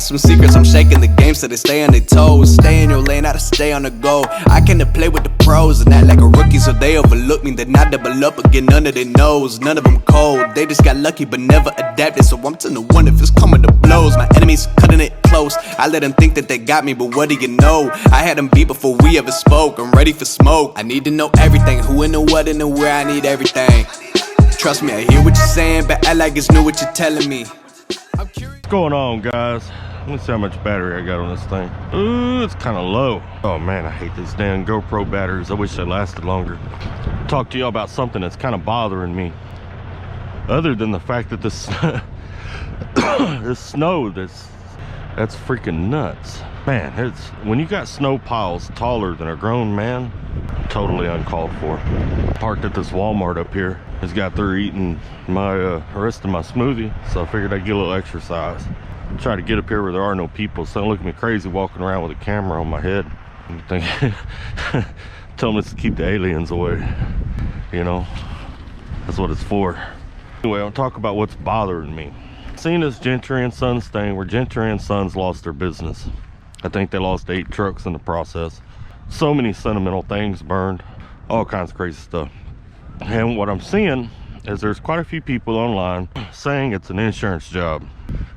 some secrets, I'm shaking the game so they stay on their toes. Stay in your lane, how to stay on the go. I came to play with the pros and act like a rookie, so they overlook me. Then I double up and get none of their nose. None of them cold, they just got lucky but never adapted. So I'm 10 to 1 if it's coming to blows. My enemies cutting it close. I let them think that they got me, but what do you know? I had them beat before we ever spoke. I'm ready for smoke. I need to know everything, who and the what and the where. I need everything. Trust me, I hear what you're saying, but act like it's new what you're telling me. I'm curious. What's going on, guys? Let me see how much battery I got on this thing. Ooh, it's kind of low. Oh man, I hate these damn GoPro batteries. I wish they lasted longer. Talk to y'all about something that's kind of bothering me. Other than the fact that this this snow, that's freaking nuts. Man, it's when you got snow piles taller than a grown man, totally uncalled for. Parked at this Walmart up here. Just got through eating my rest of my smoothie, so I figured I'd get a little exercise. Try to get up here where there are no people, so don't look at me crazy walking around with a camera on my head. Tell them it's to keep the aliens away, you know. That's what it's for. Anyway, I'll talk about what's bothering me. Seen this Gentry and Sons thing where Gentry and Sons lost their business. I think they lost 8 trucks in the process. So many sentimental things burned, all kinds of crazy stuff. And what I'm seeing is there's quite a few people online saying it's an insurance job.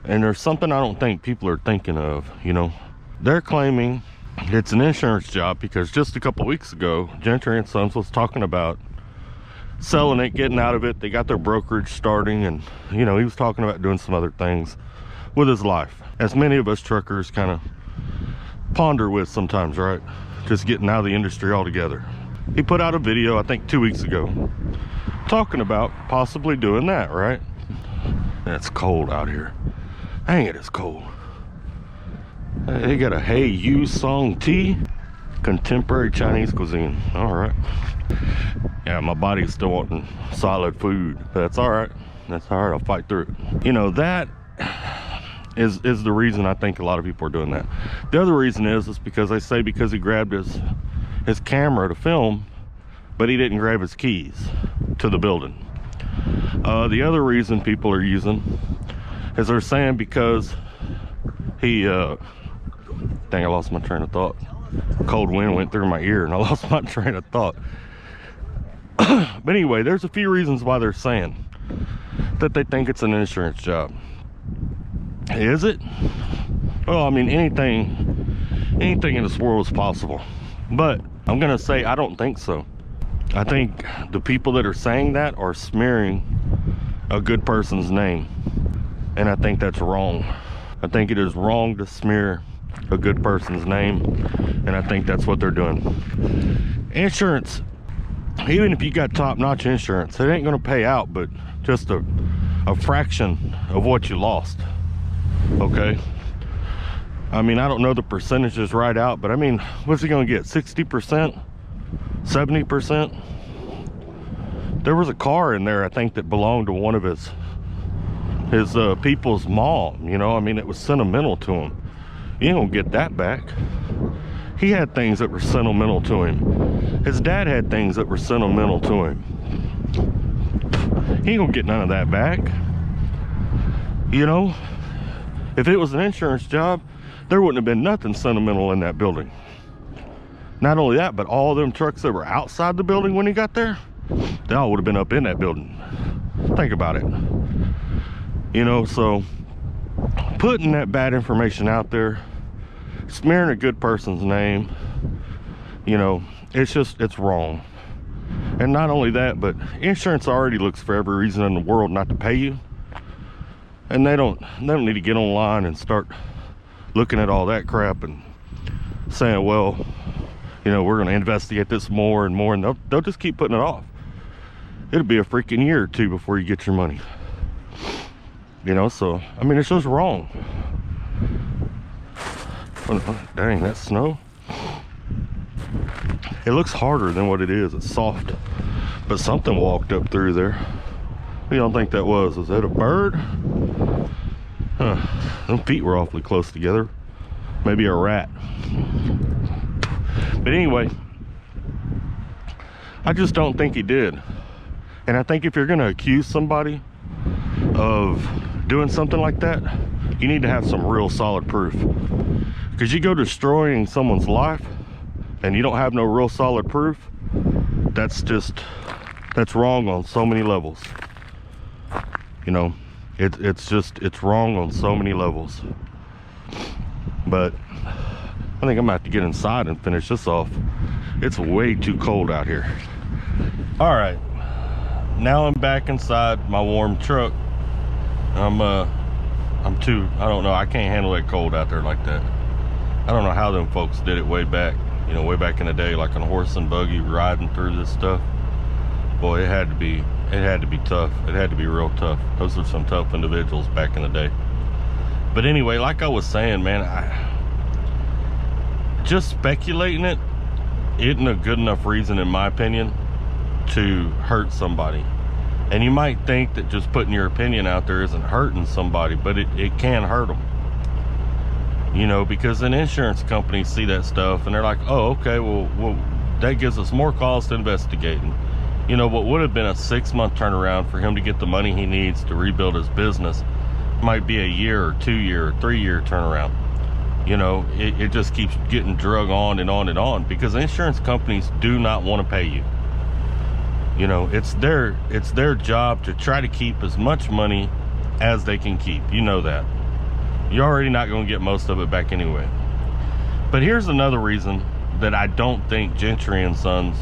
And there's something I don't think people are thinking of, you know. They're claiming it's an insurance job because just a couple weeks ago, Gentry and Sons was talking about selling it, getting out of it. They got their brokerage starting, and, you know, he was talking about doing some other things with his life. As many of us truckers kind of ponder with sometimes, right? Just getting out of the industry altogether. He put out a video, I think 2 weeks ago, talking about possibly doing that, right? And it's cold out here. Dang it, it's cold. They got a Hey You Song Tea, contemporary Chinese cuisine. All right. Yeah, my body's still wanting solid food, but that's all right. That's all right, I'll fight through it. You know, that is the reason I think a lot of people are doing that. The other reason is because they say because he grabbed his camera to film, but he didn't grab his keys to the building. The other reason people are using is they're saying because he dang, I lost my train of thought. Cold wind went through my ear and I lost my train of thought. But anyway, there's a few reasons why they're saying that they think it's an insurance job. Is it? Well, I mean, anything in this world is possible, but I'm gonna say I don't think so. I think the people that are saying that are smearing a good person's name, and I think that's wrong. I think it is wrong to smear a good person's name, and I think that's what they're doing. Insurance, even if you got top-notch insurance, it ain't gonna pay out but just a fraction of what you lost. Okay, I mean, I don't know the percentages right out, but I mean, what's he gonna get? 60%, 70%? There was a car in there, I think, that belonged to one of his people's mom, you know. I mean, it was sentimental to him. You ain't gonna get that back. He had things that were sentimental to him. His dad had things that were sentimental to him. He ain't gonna get none of that back, you know. If it was an insurance job, there wouldn't have been nothing sentimental in that building. Not only that, but all them trucks that were outside the building when he got there, they all would have been up in that building. Think about it. You know, so putting that bad information out there, smearing a good person's name, you know, it's wrong. And not only that, but insurance already looks for every reason in the world not to pay you. And they don't need to get online and start looking at all that crap and saying, well, you know, we're going to investigate this more and more, and they'll just keep putting it off. It'll be a freaking year or two before you get your money. You know, so I mean, it's just wrong. Oh, dang, that snow. It looks harder than what it is. It's soft, but something walked up through there. What do y'all think that was? Was that a bird? Huh, them feet were awfully close together. Maybe a rat. But anyway, I just don't think he did. And I think if you're gonna accuse somebody of doing something like that, you need to have some real solid proof. Because you go destroying someone's life and you don't have no real solid proof, that's wrong on so many levels. You know, it's wrong on so many levels. But I think I'm gonna have to get inside and finish this off. It's way too cold out here. All right, now I'm back inside my warm truck. I don't know, I can't handle that cold out there like that. I don't know how them folks did it way back, you know, way back in the day, like on a horse and buggy riding through this stuff. Boy, it had to be tough. It had to be real tough. Those are some tough individuals back in the day. But anyway, like I was saying, man, just speculating it isn't a good enough reason, in my opinion, to hurt somebody. And you might think that just putting your opinion out there isn't hurting somebody, but it can hurt them. You know, because then insurance companies see that stuff and they're like, oh, okay, well that gives us more cause to investigate. And, you know, what would have been a 6-month turnaround for him to get the money he needs to rebuild his business might be a year or 2 year or 3 year turnaround. You know, it just keeps getting drug on and on and on, because insurance companies do not want to pay you. You know, it's their job to try to keep as much money as they can keep. You know that. You're already not going to get most of it back anyway. But here's another reason that I don't think Gentry and Sons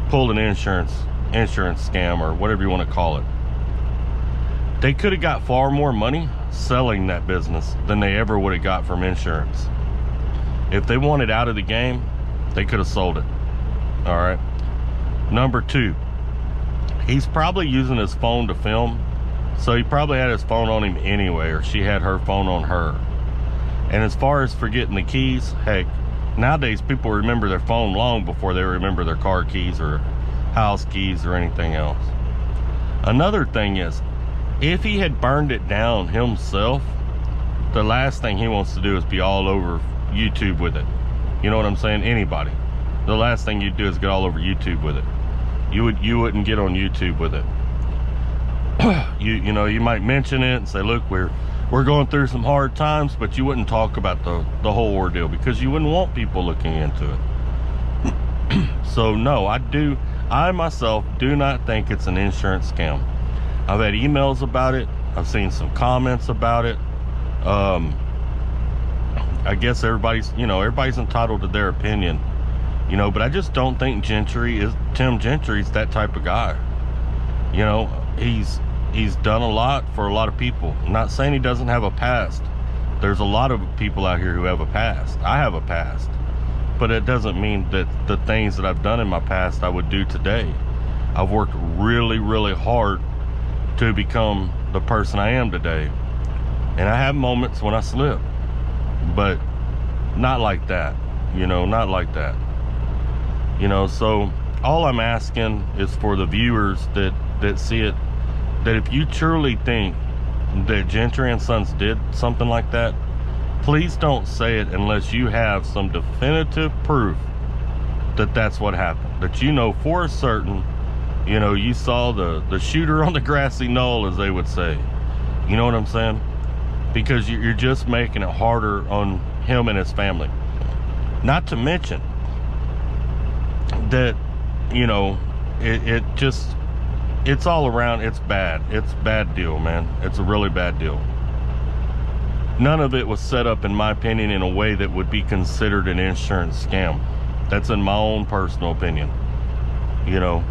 pulled an insurance scam, or whatever you want to call it. They could have got far more money selling that business than they ever would have got from insurance. If they wanted out of the game, they could have sold it. All right. Number 2, he's probably using his phone to film, so he probably had his phone on him anyway, or she had her phone on her. And as far as forgetting the keys, heck, nowadays people remember their phone long before they remember their car keys or house keys or anything else. Another thing is, if he had burned it down himself, the last thing he wants to do is be all over YouTube with it. You know what I'm saying? Anybody. The last thing you'd do is get all over YouTube with it. You wouldn't get on YouTube with it. You know, you might mention it and say, look, we're going through some hard times, but you wouldn't talk about the whole ordeal, because you wouldn't want people looking into it. So no, I myself do not think it's an insurance scam. I've had emails about it. I've seen some comments about it. I guess everybody's entitled to their opinion, you know, but I just don't think Tim Gentry's that type of guy. You know, he's done a lot for a lot of people. I'm not saying he doesn't have a past. There's a lot of people out here who have a past. I have a past, but it doesn't mean that the things that I've done in my past I would do today. I've worked really, really hard to become the person I am today. And I have moments when I slip, but not like that, you know, not like that. You know, so all I'm asking is for the viewers that see it, that if you truly think that Gentry and Sons did something like that, please don't say it unless you have some definitive proof that that's what happened, that you know for certain. You know, you saw the shooter on the grassy knoll, as they would say. You know what I'm saying? Because you're just making it harder on him and his family. Not to mention that, you know, it's all around, it's bad. It's a bad deal, man. It's a really bad deal. None of it was set up, in my opinion, in a way that would be considered an insurance scam. That's in my own personal opinion. You know,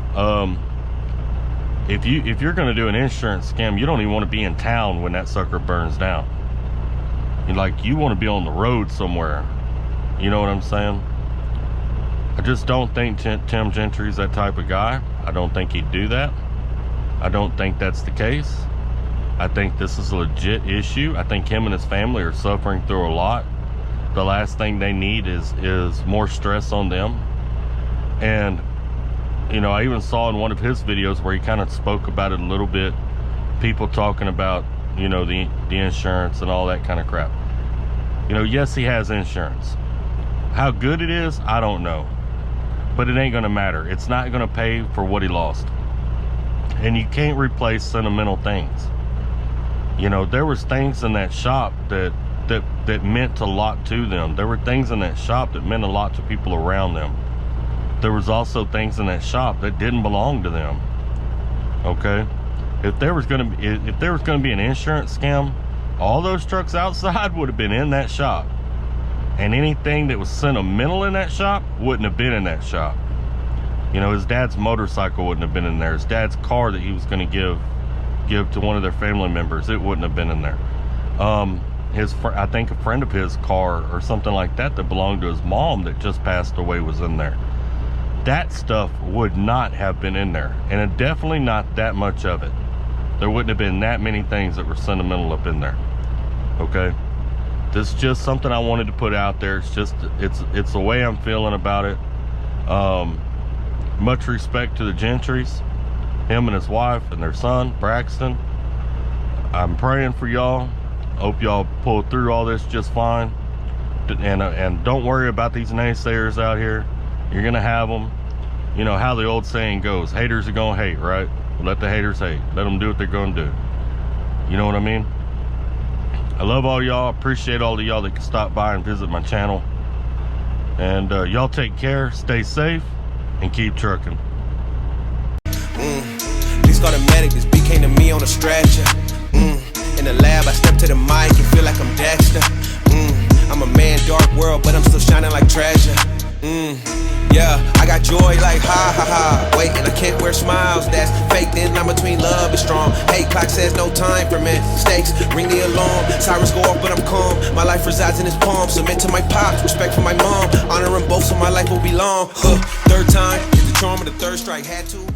if you're going to do an insurance scam, you don't even want to be in town when that sucker burns down. You want to be on the road somewhere. You know what I'm saying? I just don't think Tim Gentry's that type of guy. I don't think he'd do that. I don't think that's the case. I think this is a legit issue. I think him and his family are suffering through a lot. The last thing they need is more stress on them. And you know, I even saw in one of his videos where he kind of spoke about it a little bit. People talking about, you know, the insurance and all that kind of crap. You know, yes, he has insurance. How good it is, I don't know. But it ain't going to matter. It's not going to pay for what he lost. And you can't replace sentimental things. You know, there was things in that shop that meant a lot to them. There were things in that shop that meant a lot to people around them. There was also things in that shop that didn't belong to them. Okay, if there was gonna be an insurance scam, all those trucks outside would have been in that shop, and anything that was sentimental in that shop wouldn't have been in that shop. You know, his dad's motorcycle wouldn't have been in there. His dad's car that he was going to give to one of their family members, it wouldn't have been in there. I think a friend of his car or something like that belonged to his mom that just passed away was in there. That stuff would not have been in there, and definitely not that much of it. There wouldn't have been that many things that were sentimental up in there. Okay, this is just something I wanted to put out there. It's the way I'm feeling about it. Much respect to the Gentrys, him and his wife and their son Braxton. I'm praying for y'all. Hope y'all pull through all this just fine, and don't worry about these naysayers out here. You're gonna have them. You know how the old saying goes, haters are gonna hate, right? Let the haters hate. Let them do what they're gonna do. You know what I mean? I love all y'all. Appreciate all of y'all that can stop by and visit my channel. And y'all take care, stay safe, and keep trucking. Please call the medic. This beat came to me on a stretcher. In the lab, I step to the mic and feel like I'm Dexter. I'm a man, dark world, but I'm still shining like treasure. Yeah, I got joy like ha ha ha. Wait, and I can't wear smiles, that's fake. Then I'm between love and strong. Hate clock says no time for mistakes. Ring the alarm, sirens go off, but I'm calm. My life resides in his palm. Submit to my pops, respect for my mom. Honor them both, so my life will be long. Third time, hit the charm of the third strike, had to.